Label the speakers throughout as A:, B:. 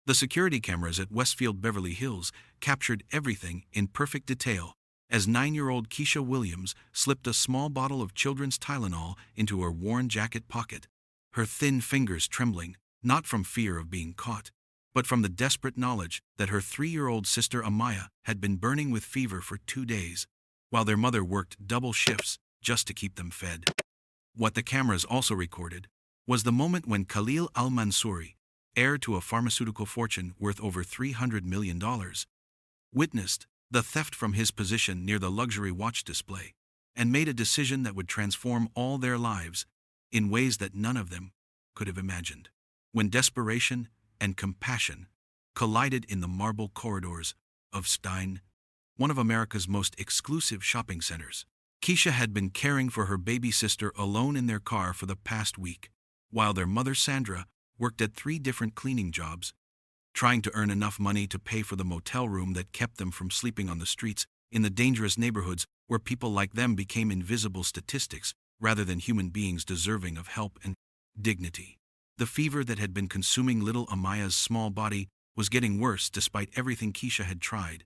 A: The security cameras at Westfield Beverly Hills captured everything in perfect detail, as 9-year-old Keisha Williams slipped a small bottle of children's Tylenol into her worn jacket pocket, her thin fingers trembling, not from fear of being caught, but from the desperate knowledge that her 3-year-old sister Amaya had been burning with fever for 2 days, while their mother worked double shifts just to keep them fed. What the cameras also recorded was the moment when Khalil Al Mansouri, heir to a pharmaceutical fortune worth over $300 million, witnessed the theft from his position near the luxury watch display, and made a decision that would transform all their lives in ways that none of them could have imagined. When desperation and compassion collided in the marble corridors of Stein, one of America's most exclusive shopping centers, Keisha had been caring for her baby sister alone in their car for the past week, while their mother Sandra worked at 3 different cleaning jobs, trying to earn enough money to pay for the motel room that kept them from sleeping on the streets in the dangerous neighborhoods where people like them became invisible statistics rather than human beings deserving of help and dignity. The fever that had been consuming little Amaya's small body was getting worse despite everything Keisha had tried,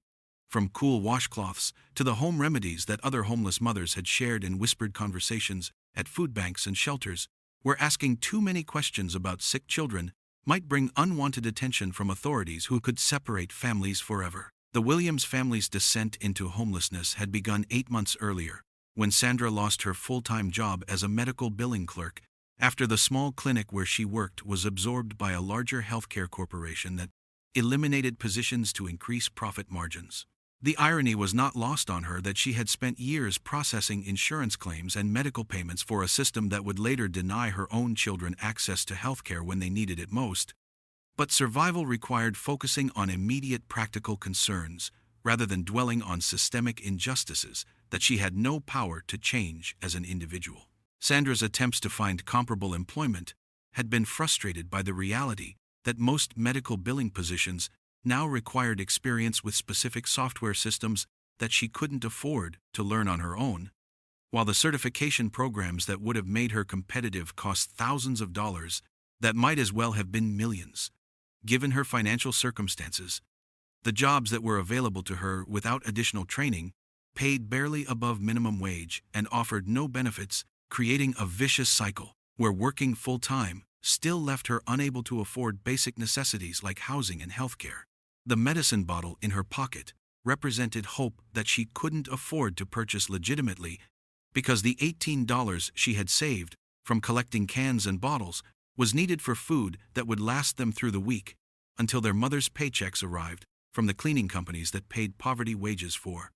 A: from cool washcloths to the home remedies that other homeless mothers had shared in whispered conversations at food banks and shelters, where asking too many questions about sick children might bring unwanted attention from authorities who could separate families forever. The Williams family's descent into homelessness had begun 8 months earlier, when Sandra lost her full-time job as a medical billing clerk after the small clinic where she worked was absorbed by a larger healthcare corporation that eliminated positions to increase profit margins. The irony was not lost on her that she had spent years processing insurance claims and medical payments for a system that would later deny her own children access to healthcare when they needed it most. But survival required focusing on immediate practical concerns rather than dwelling on systemic injustices that she had no power to change as an individual. Sandra's attempts to find comparable employment had been frustrated by the reality that most medical billing positions now required experience with specific software systems that she couldn't afford to learn on her own, while the certification programs that would have made her competitive cost thousands of dollars that might as well have been millions. Given her financial circumstances, the jobs that were available to her without additional training paid barely above minimum wage and offered no benefits, creating a vicious cycle where working full-time still left her unable to afford basic necessities like housing and healthcare. The medicine bottle in her pocket represented hope that she couldn't afford to purchase legitimately because the $18 she had saved from collecting cans and bottles was needed for food that would last them through the week until their mother's paychecks arrived from the cleaning companies that paid poverty wages for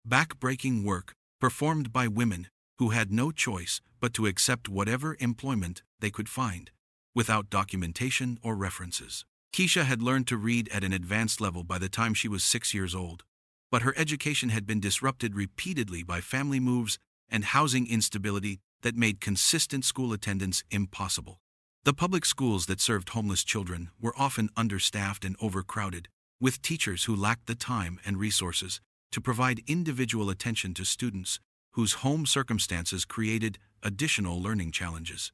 A: back-breaking work performed by women who had no choice but to accept whatever employment they could find, without documentation or references. Keisha had learned to read at an advanced level by the time she was 6 years old, but her education had been disrupted repeatedly by family moves and housing instability that made consistent school attendance impossible. The public schools that served homeless children were often understaffed and overcrowded, with teachers who lacked the time and resources to provide individual attention to students whose home circumstances created additional learning challenges.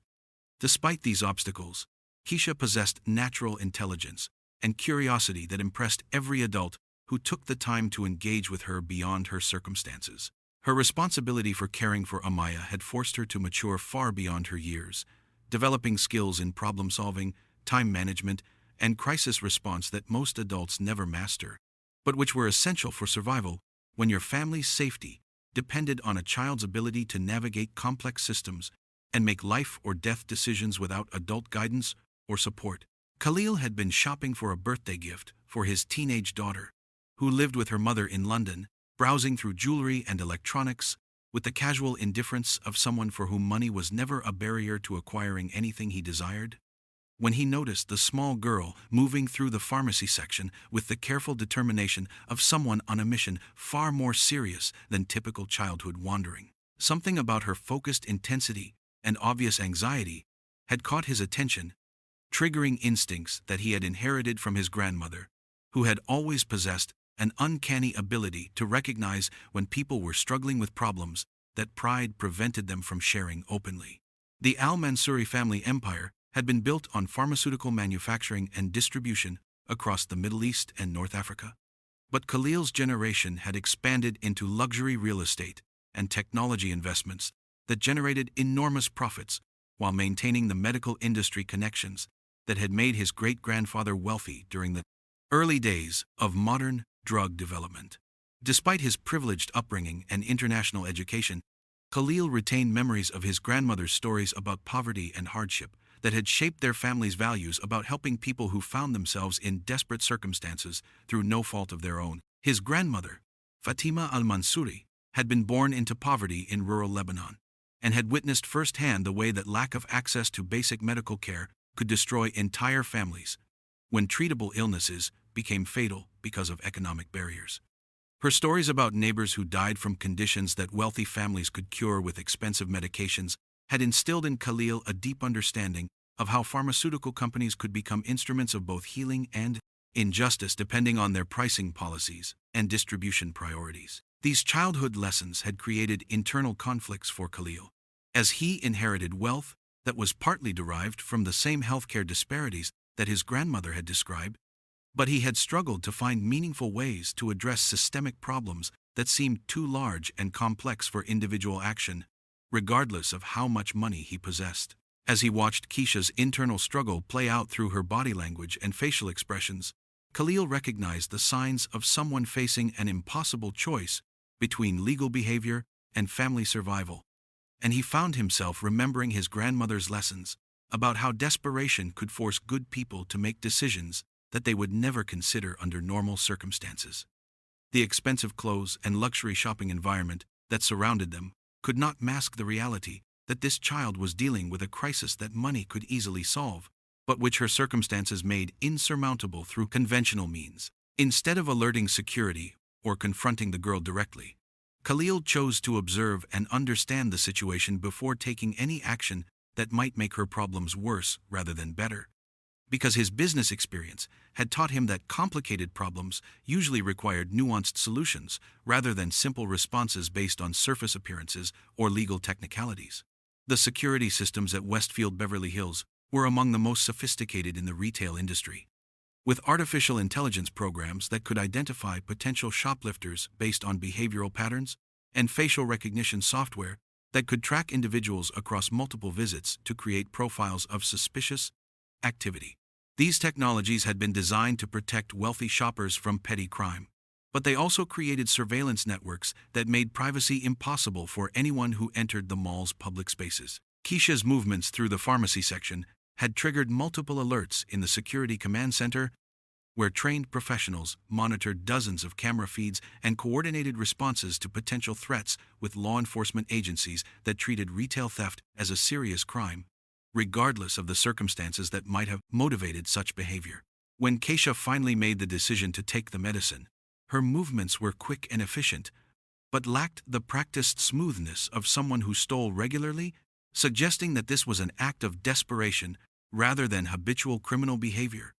A: Despite these obstacles, Keisha possessed natural intelligence and curiosity that impressed every adult who took the time to engage with her beyond her circumstances. Her responsibility for caring for Amaya had forced her to mature far beyond her years, developing skills in problem-solving, time management, and crisis response that most adults never master, but which were essential for survival when your family's safety depended on a child's ability to navigate complex systems and make life or death decisions without adult guidance or support. Khalil had been shopping for a birthday gift for his teenage daughter, who lived with her mother in London, browsing through jewelry and electronics with the casual indifference of someone for whom money was never a barrier to acquiring anything he desired. When he noticed the small girl moving through the pharmacy section with the careful determination of someone on a mission far more serious than typical childhood wandering, something about her focused intensity and obvious anxiety had caught his attention, triggering instincts that he had inherited from his grandmother, who had always possessed an uncanny ability to recognize when people were struggling with problems that pride prevented them from sharing openly. The Al Mansouri family empire had been built on pharmaceutical manufacturing and distribution across the Middle East and North Africa. But Khalil's generation had expanded into luxury real estate and technology investments that generated enormous profits while maintaining the medical industry connections that had made his great-grandfather wealthy during the early days of modern drug development. Despite his privileged upbringing and international education, Khalil retained memories of his grandmother's stories about poverty and hardship that had shaped their family's values about helping people who found themselves in desperate circumstances through no fault of their own. His grandmother, Fatima Al Mansouri, had been born into poverty in rural Lebanon and had witnessed firsthand the way that lack of access to basic medical care could destroy entire families when treatable illnesses became fatal because of economic barriers. Her stories about neighbors who died from conditions that wealthy families could cure with expensive medications had instilled in Khalil a deep understanding of how pharmaceutical companies could become instruments of both healing and injustice depending on their pricing policies and distribution priorities. These childhood lessons had created internal conflicts for Khalil, as he inherited wealth that was partly derived from the same healthcare disparities that his grandmother had described, but he had struggled to find meaningful ways to address systemic problems that seemed too large and complex for individual action, regardless of how much money he possessed. As he watched Keisha's internal struggle play out through her body language and facial expressions, Khalil recognized the signs of someone facing an impossible choice between legal behavior and family survival, and he found himself remembering his grandmother's lessons about how desperation could force good people to make decisions that they would never consider under normal circumstances. The expensive clothes and luxury shopping environment that surrounded them could not mask the reality that this child was dealing with a crisis that money could easily solve, but which her circumstances made insurmountable through conventional means. Instead of alerting security or confronting the girl directly, Khalil chose to observe and understand the situation before taking any action that might make her problems worse rather than better, because his business experience had taught him that complicated problems usually required nuanced solutions rather than simple responses based on surface appearances or legal technicalities. The security systems at Westfield Beverly Hills were among the most sophisticated in the retail industry, with artificial intelligence programs that could identify potential shoplifters based on behavioral patterns and facial recognition software that could track individuals across multiple visits to create profiles of suspicious activity. These technologies had been designed to protect wealthy shoppers from petty crime, but they also created surveillance networks that made privacy impossible for anyone who entered the mall's public spaces. Keisha's movements through the pharmacy section had triggered multiple alerts in the security command center, where trained professionals monitored dozens of camera feeds and coordinated responses to potential threats with law enforcement agencies that treated retail theft as a serious crime, regardless of the circumstances that might have motivated such behavior. When Keisha finally made the decision to take the medicine, her movements were quick and efficient, but lacked the practiced smoothness of someone who stole regularly, suggesting that this was an act of desperation rather than habitual criminal behavior.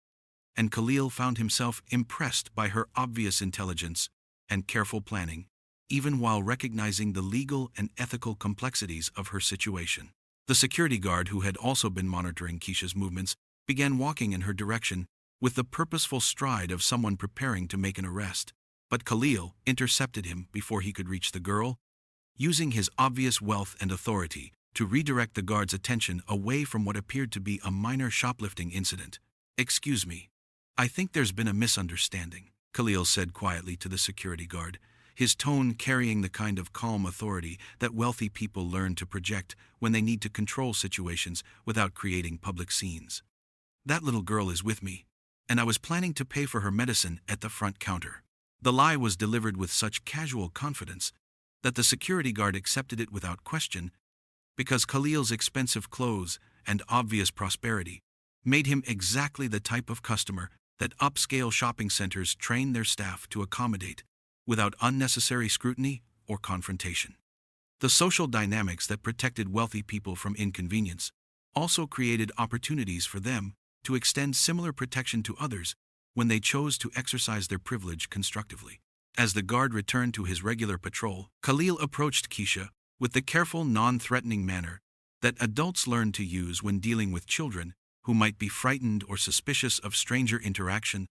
A: And Khalil found himself impressed by her obvious intelligence and careful planning, even while recognizing the legal and ethical complexities of her situation. The security guard, who had also been monitoring Keisha's movements, began walking in her direction with the purposeful stride of someone preparing to make an arrest. But Khalil intercepted him before he could reach the girl, using his obvious wealth and authority to redirect the guard's attention away from what appeared to be a minor shoplifting incident. "Excuse me, I think there's been a misunderstanding," Khalil said quietly to the security guard, his tone carrying the kind of calm authority that wealthy people learn to project when they need to control situations without creating public scenes. "That little girl is with me, and I was planning to pay for her medicine at the front counter." The lie was delivered with such casual confidence that the security guard accepted it without question, because Khalil's expensive clothes and obvious prosperity made him exactly the type of customer that upscale shopping centers train their staff to accommodate without unnecessary scrutiny or confrontation. The social dynamics that protected wealthy people from inconvenience also created opportunities for them to extend similar protection to others when they chose to exercise their privilege constructively. As the guard returned to his regular patrol, Khalil approached Keisha with the careful, non-threatening manner that adults learn to use when dealing with children who might be frightened or suspicious of stranger interaction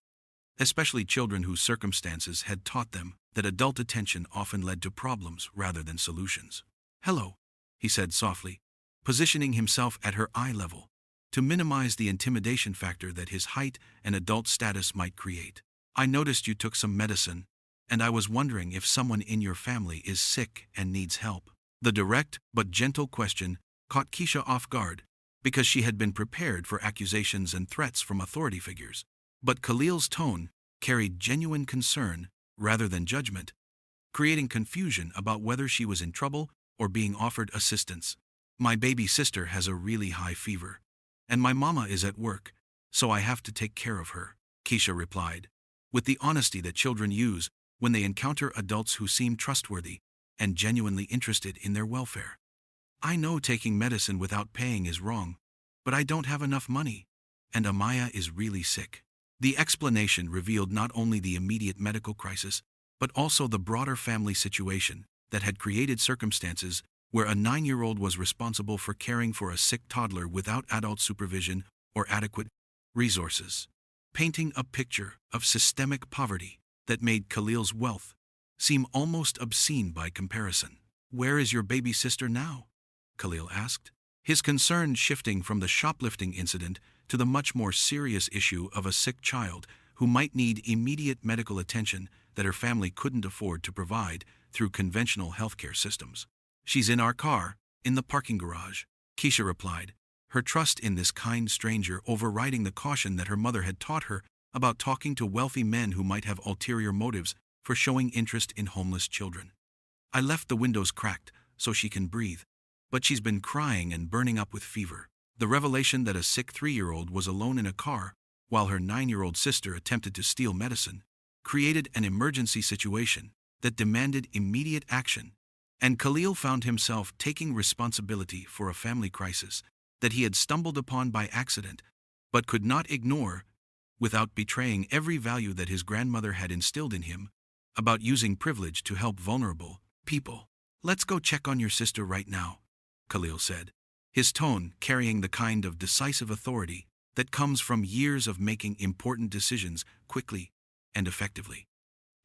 A: especially children whose circumstances had taught them that adult attention often led to problems rather than solutions. "Hello," he said softly, positioning himself at her eye level to minimize the intimidation factor that his height and adult status might create. "I noticed you took some medicine, and I was wondering if someone in your family is sick and needs help." The direct but gentle question caught Keisha off guard because she had been prepared for accusations and threats from authority figures. But Khalil's tone carried genuine concern rather than judgment, creating confusion about whether she was in trouble or being offered assistance. "My baby sister has a really high fever, and my mama is at work, so I have to take care of her," Keisha replied, with the honesty that children use when they encounter adults who seem trustworthy and genuinely interested in their welfare. "I know taking medicine without paying is wrong, but I don't have enough money, and Amaya is really sick." The explanation revealed not only the immediate medical crisis, but also the broader family situation that had created circumstances where a 9-year-old was responsible for caring for a sick toddler without adult supervision or adequate resources, painting a picture of systemic poverty that made Khalil's wealth seem almost obscene by comparison. "Where is your baby sister now?" Khalil asked, his concern shifting from the shoplifting incident to the much more serious issue of a sick child who might need immediate medical attention that her family couldn't afford to provide through conventional healthcare systems. "She's in our car, in the parking garage," Keisha replied, her trust in this kind stranger overriding the caution that her mother had taught her about talking to wealthy men who might have ulterior motives for showing interest in homeless children. "I left the windows cracked so she can breathe, but she's been crying and burning up with fever." The revelation that a sick 3-year-old was alone in a car while her 9-year-old sister attempted to steal medicine created an emergency situation that demanded immediate action, and Khalil found himself taking responsibility for a family crisis that he had stumbled upon by accident but could not ignore without betraying every value that his grandmother had instilled in him about using privilege to help vulnerable people. "Let's go check on your sister right now," Khalil said, his tone carrying the kind of decisive authority that comes from years of making important decisions quickly and effectively.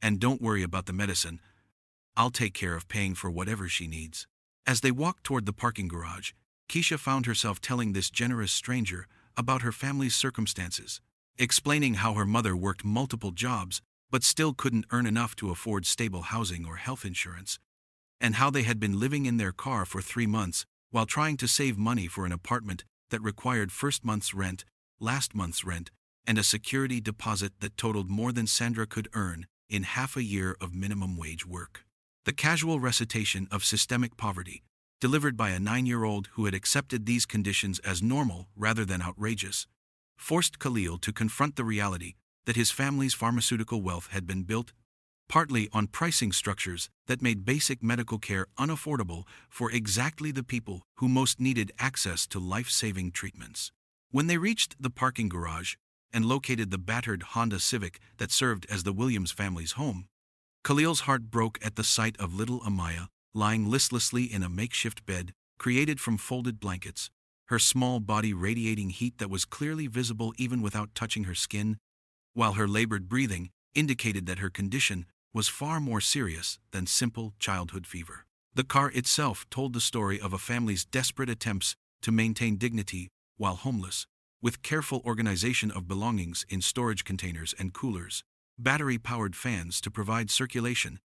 A: "And don't worry about the medicine. I'll take care of paying for whatever she needs." As they walked toward the parking garage, Keisha found herself telling this generous stranger about her family's circumstances, explaining how her mother worked multiple jobs but still couldn't earn enough to afford stable housing or health insurance, and how they had been living in their car for 3 months while trying to save money for an apartment that required first month's rent, last month's rent, and a security deposit that totaled more than Sandra could earn in half a year of minimum wage work. The casual recitation of systemic poverty, delivered by a 9-year-old who had accepted these conditions as normal rather than outrageous, forced Khalil to confront the reality that his family's pharmaceutical wealth had been built partly on pricing structures that made basic medical care unaffordable for exactly the people who most needed access to life-saving treatments. When they reached the parking garage and located the battered Honda Civic that served as the Williams family's home, Khalil's heart broke at the sight of little Amaya lying listlessly in a makeshift bed created from folded blankets, her small body radiating heat that was clearly visible even without touching her skin, while her labored breathing indicated that her condition was far more serious than simple childhood fever. The car itself told the story of a family's desperate attempts to maintain dignity while homeless, with careful organization of belongings in storage containers and coolers, battery-powered fans to provide circulation,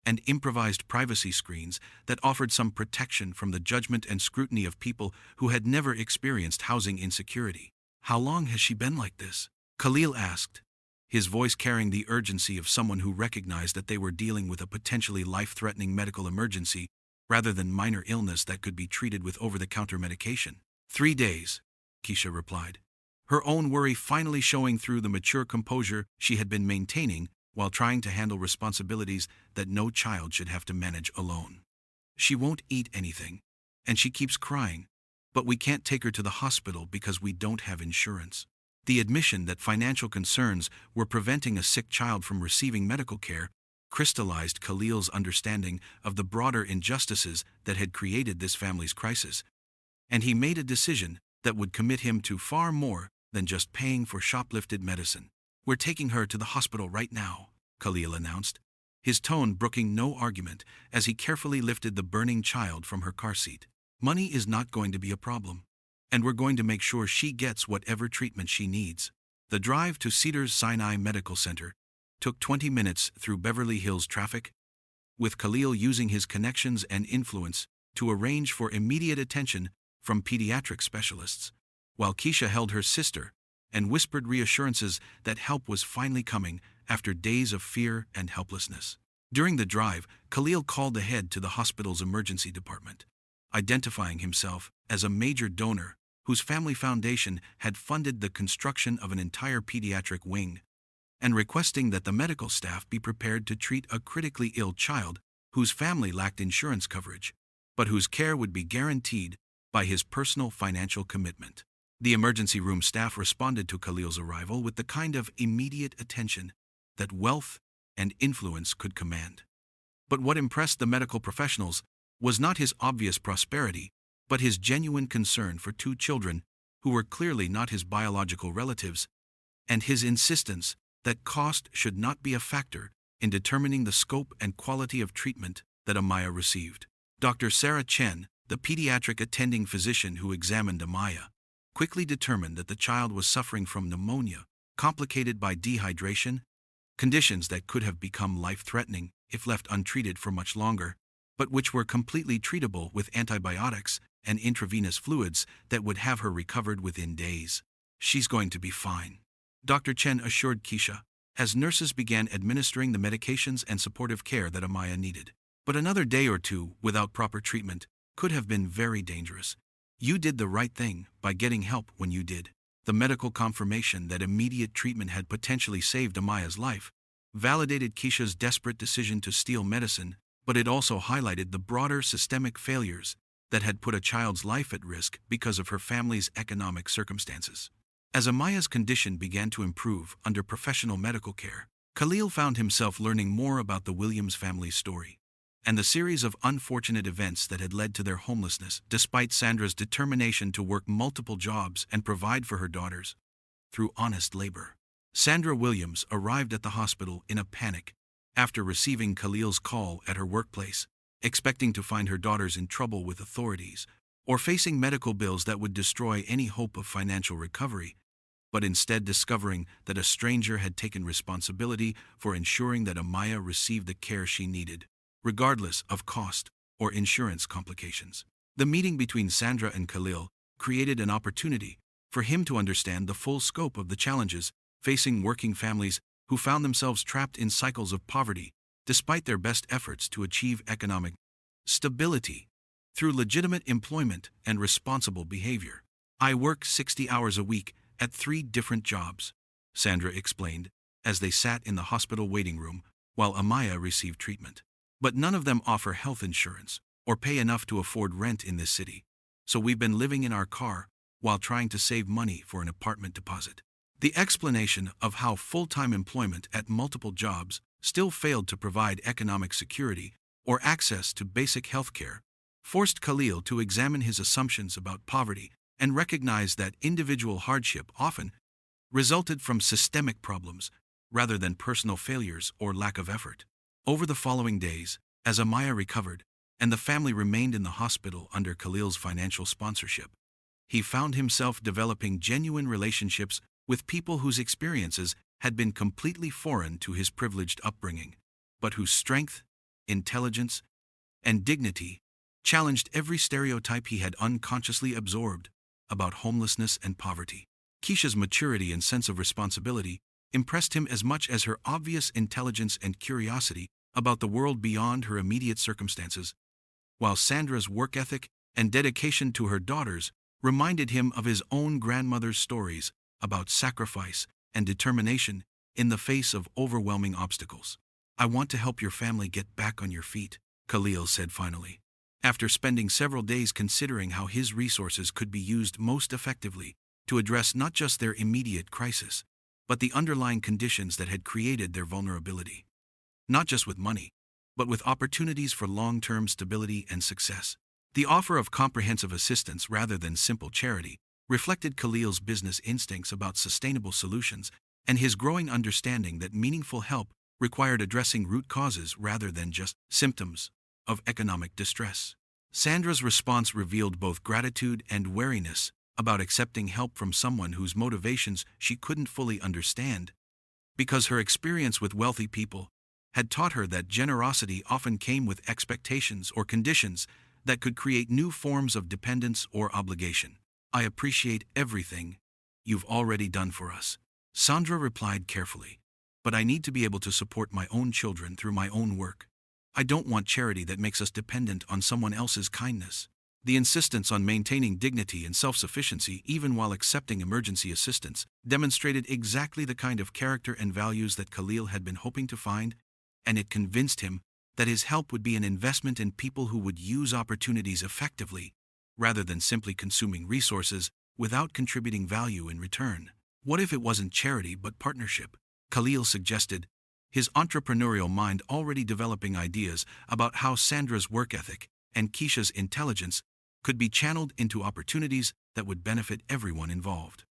A: and improvised privacy screens that offered some protection from the judgment and scrutiny of people who had never experienced housing insecurity. "How long has she been like this?" Khalil asked, his voice carrying the urgency of someone who recognized that they were dealing with a potentially life-threatening medical emergency rather than minor illness that could be treated with over-the-counter medication. 3 days, Keisha replied, her own worry finally showing through the mature composure she had been maintaining while trying to handle responsibilities that no child should have to manage alone. "She won't eat anything, and she keeps crying, but we can't take her to the hospital because we don't have insurance." The admission that financial concerns were preventing a sick child from receiving medical care crystallized Khalil's understanding of the broader injustices that had created this family's crisis, and he made a decision that would commit him to far more than just paying for shoplifted medicine. "We're taking her to the hospital right now," Khalil announced, his tone brooking no argument as he carefully lifted the burning child from her car seat. "Money is not going to be a problem, and we're going to make sure she gets whatever treatment she needs." The drive to Cedars-Sinai Medical Center took 20 minutes through Beverly Hills traffic, with Khalil using his connections and influence to arrange for immediate attention from pediatric specialists, while Keisha held her sister and whispered reassurances that help was finally coming after days of fear and helplessness. During the drive, Khalil called ahead to the hospital's emergency department, identifying himself as a major donor whose family foundation had funded the construction of an entire pediatric wing, and requesting that the medical staff be prepared to treat a critically ill child whose family lacked insurance coverage, but whose care would be guaranteed by his personal financial commitment. The emergency room staff responded to Khalil's arrival with the kind of immediate attention that wealth and influence could command. But what impressed the medical professionals was not his obvious prosperity, but his genuine concern for two children who were clearly not his biological relatives, and his insistence that cost should not be a factor in determining the scope and quality of treatment that Amaya received. Dr. Sarah Chen, the pediatric attending physician who examined Amaya, quickly determined that the child was suffering from pneumonia, complicated by dehydration, conditions that could have become life-threatening if left untreated for much longer, but which were completely treatable with antibiotics and intravenous fluids that would have her recovered within days. "She's going to be fine," Dr. Chen assured Keisha, as nurses began administering the medications and supportive care that Amaya needed. "But another day or two without proper treatment could have been very dangerous. You did the right thing by getting help when you did." The medical confirmation that immediate treatment had potentially saved Amaya's life validated Keisha's desperate decision to steal medicine, but it also highlighted the broader systemic failures that had put a child's life at risk because of her family's economic circumstances. As Amaya's condition began to improve under professional medical care, Khalil found himself learning more about the Williams family's story and the series of unfortunate events that had led to their homelessness, despite Sandra's determination to work multiple jobs and provide for her daughters through honest labor. Sandra Williams arrived at the hospital in a panic after receiving Khalil's call at her workplace, expecting to find her daughters in trouble with authorities or facing medical bills that would destroy any hope of financial recovery, but instead discovering that a stranger had taken responsibility for ensuring that Amaya received the care she needed, regardless of cost or insurance complications. The meeting between Sandra and Khalil created an opportunity for him to understand the full scope of the challenges facing working families who found themselves trapped in cycles of poverty despite their best efforts to achieve economic stability through legitimate employment and responsible behavior. "I work 60 hours a week at 3 different jobs," Sandra explained as they sat in the hospital waiting room while Amaya received treatment. "But none of them offer health insurance or pay enough to afford rent in this city, so we've been living in our car while trying to save money for an apartment deposit." The explanation of how full-time employment at multiple jobs still failed to provide economic security or access to basic health care forced Khalil to examine his assumptions about poverty and recognize that individual hardship often resulted from systemic problems rather than personal failures or lack of effort. Over the following days, as Amaya recovered and the family remained in the hospital under Khalil's financial sponsorship, he found himself developing genuine relationships with people whose experiences had been completely foreign to his privileged upbringing, but whose strength, intelligence, and dignity challenged every stereotype he had unconsciously absorbed about homelessness and poverty. Keisha's maturity and sense of responsibility impressed him as much as her obvious intelligence and curiosity about the world beyond her immediate circumstances, while Sandra's work ethic and dedication to her daughters reminded him of his own grandmother's stories about sacrifice and determination in the face of overwhelming obstacles. "I want to help your family get back on your feet," Khalil said finally, after spending several days considering how his resources could be used most effectively to address not just their immediate crisis, but the underlying conditions that had created their vulnerability. Not just with money, but with opportunities for long-term stability and success. The offer of comprehensive assistance rather than simple charity reflected Khalil's business instincts about sustainable solutions and his growing understanding that meaningful help required addressing root causes rather than just symptoms of economic distress. Sandra's response revealed both gratitude and wariness about accepting help from someone whose motivations she couldn't fully understand, because her experience with wealthy people had taught her that generosity often came with expectations or conditions that could create new forms of dependence or obligation. "I appreciate everything you've already done for us," Sandra replied carefully, "but I need to be able to support my own children through my own work. I don't want charity that makes us dependent on someone else's kindness." The insistence on maintaining dignity and self-sufficiency even while accepting emergency assistance demonstrated exactly the kind of character and values that Khalil had been hoping to find, and it convinced him that his help would be an investment in people who would use opportunities effectively, rather than simply consuming resources without contributing value in return. What if it wasn't charity but partnership? Khalil suggested, his entrepreneurial mind already developing ideas about how Sandra's work ethic and Keisha's intelligence could be channeled into opportunities that would benefit everyone involved.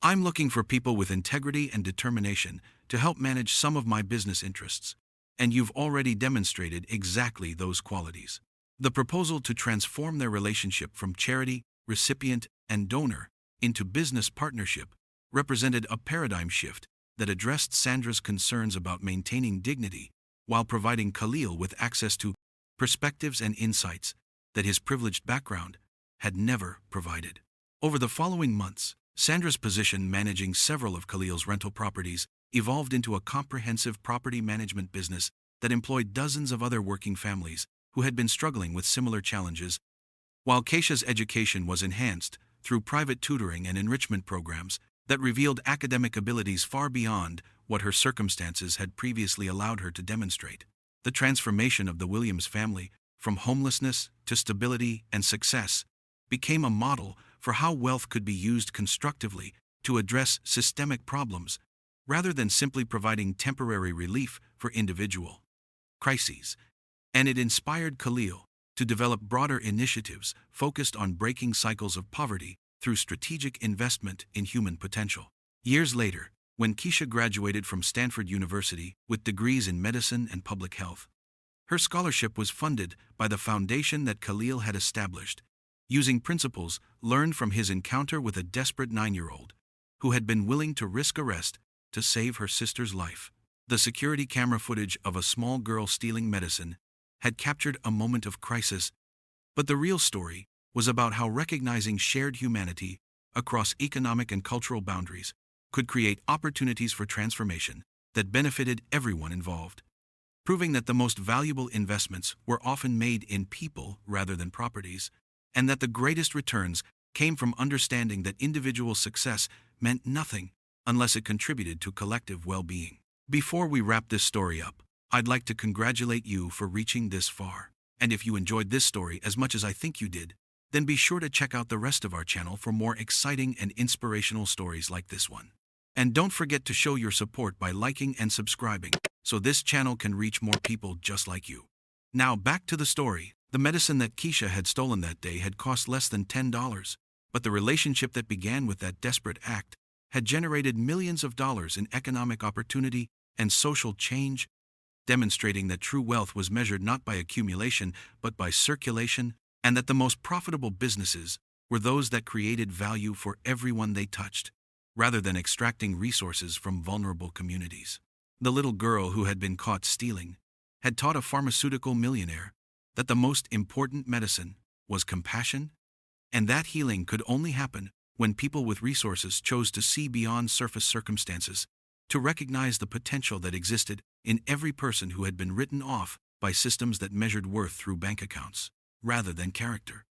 A: "I'm looking for people with integrity and determination to help manage some of my business interests, and you've already demonstrated exactly those qualities." The proposal to transform their relationship from charity, recipient, and donor into business partnership represented a paradigm shift that addressed Sandra's concerns about maintaining dignity while providing Khalil with access to perspectives and insights that his privileged background had never provided. Over the following months, Sandra's position managing several of Khalil's rental properties evolved into a comprehensive property management business that employed dozens of other working families who had been struggling with similar challenges, while Keisha's education was enhanced through private tutoring and enrichment programs that revealed academic abilities far beyond what her circumstances had previously allowed her to demonstrate. The transformation of the Williams family from homelessness to stability and success became a model for how wealth could be used constructively to address systemic problems, rather than simply providing temporary relief for individual crises. And it inspired Khalil to develop broader initiatives focused on breaking cycles of poverty through strategic investment in human potential. Years later, when Keisha graduated from Stanford University with degrees in medicine and public health, her scholarship was funded by the foundation that Khalil had established, using principles learned from his encounter with a desperate 9-year-old who had been willing to risk arrest to save her sister's life. The security camera footage of a small girl stealing medicine had captured a moment of crisis, but the real story was about how recognizing shared humanity across economic and cultural boundaries could create opportunities for transformation that benefited everyone involved, proving that the most valuable investments were often made in people rather than properties, and that the greatest returns came from understanding that individual success meant nothing unless it contributed to collective well-being. Before we wrap this story up, I'd like to congratulate you for reaching this far. And if you enjoyed this story as much as I think you did, then be sure to check out the rest of our channel for more exciting and inspirational stories like this one. And don't forget to show your support by liking and subscribing, so this channel can reach more people just like you. Now back to the story. The medicine that Keisha had stolen that day had cost less than $10, but the relationship that began with that desperate act had generated millions of dollars in economic opportunity and social change, demonstrating that true wealth was measured not by accumulation but by circulation, and that the most profitable businesses were those that created value for everyone they touched, rather than extracting resources from vulnerable communities. The little girl who had been caught stealing had taught a pharmaceutical millionaire that the most important medicine was compassion, and that healing could only happen when people with resources chose to see beyond surface circumstances, to recognize the potential that existed in every person who had been written off by systems that measured worth through bank accounts, rather than character.